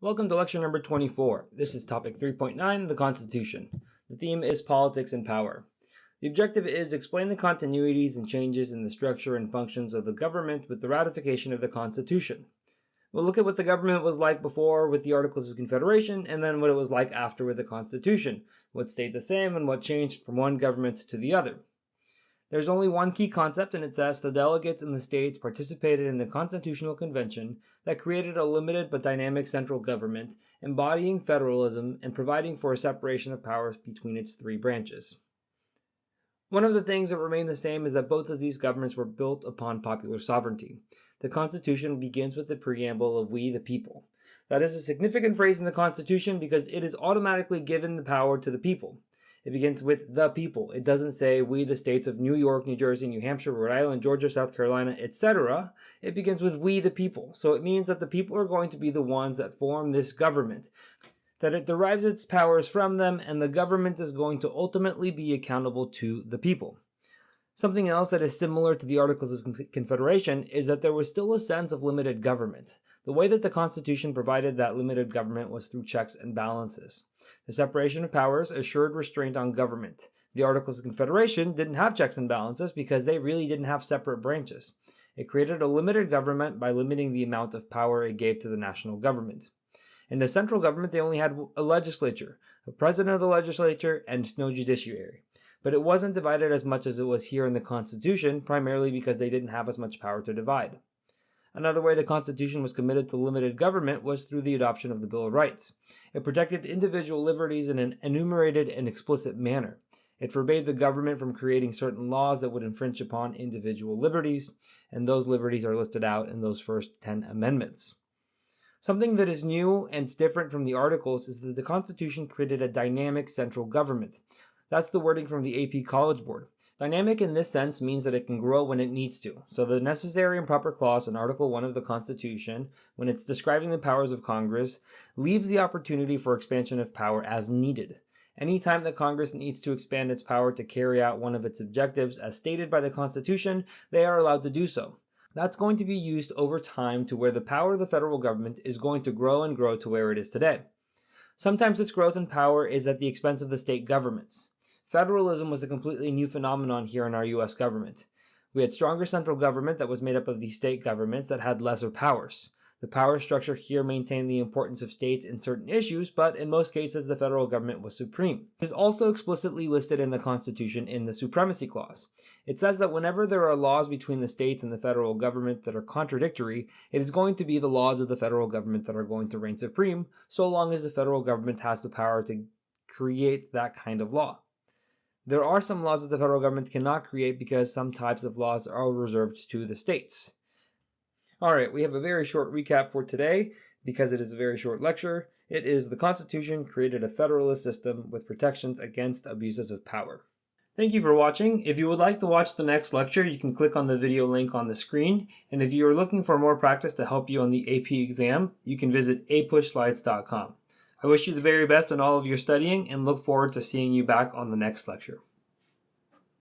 Welcome to lecture number 24. This is topic 3.9, the Constitution. The theme is politics and power. The objective is explain the continuities and changes in the structure and functions of the government with the ratification of the Constitution. We'll look at what the government was like before with the Articles of Confederation, and then what it was like after with the Constitution, what stayed the same and what changed from one government to the other. There's only one key concept, and it says the delegates in the states participated in the Constitutional Convention that created a limited but dynamic central government, embodying federalism and providing for a separation of powers between its three branches. One of the things that remain the same is that both of these governments were built upon popular sovereignty. The Constitution begins with the preamble of "we the people." That is a significant phrase in the Constitution because it is automatically given the power to the people. It begins with the people. It doesn't say we the states of New York, New Jersey, New Hampshire, Rhode Island, Georgia, South Carolina, etc. It begins with we the people. So it means that the people are going to be the ones that form this government, that it derives its powers from them, and the government is going to ultimately be accountable to the people. Something else that is similar to the Articles of Confederation is that there was still a sense of limited government. The way that the Constitution provided that limited government was through checks and balances. The separation of powers assured restraint on government. The Articles of Confederation didn't have checks and balances because they really didn't have separate branches. It created a limited government by limiting the amount of power it gave to the national government. In the central government, they only had a legislature, a president of the legislature, and no judiciary. But it wasn't divided as much as it was here in the Constitution, primarily because they didn't have as much power to divide. Another way the Constitution was committed to limited government was through the adoption of the Bill of Rights. It protected individual liberties in an enumerated and explicit manner. It forbade the government from creating certain laws that would infringe upon individual liberties, and those liberties are listed out in those first 10 amendments. Something that is new and different from the Articles is that the Constitution created a dynamic central government. That's the wording from the AP College Board. Dynamic in this sense means that it can grow when it needs to. So the necessary and proper clause in Article 1 of the Constitution, when it's describing the powers of Congress, leaves the opportunity for expansion of power as needed. Anytime that Congress needs to expand its power to carry out one of its objectives as stated by the Constitution, they are allowed to do so. That's going to be used over time to where the power of the federal government is going to grow and grow to where it is today. Sometimes its growth in power is at the expense of the state governments. Federalism was a completely new phenomenon here in our U.S. government. We had stronger central government that was made up of these state governments that had lesser powers. The power structure here maintained the importance of states in certain issues, but in most cases the federal government was supreme. It is also explicitly listed in the Constitution in the Supremacy Clause. It says that whenever there are laws between the states and the federal government that are contradictory, it is going to be the laws of the federal government that are going to reign supreme, so long as the federal government has the power to create that kind of law. There are some laws that the federal government cannot create because some types of laws are reserved to the states. Alright, we have a very short recap for today because it is a very short lecture. It is the Constitution created a federalist system with protections against abuses of power. Thank you for watching. If you would like to watch the next lecture, you can click on the video link on the screen. And if you are looking for more practice to help you on the AP exam, you can visit apushslides.com. I wish you the very best in all of your studying and look forward to seeing you back on the next lecture.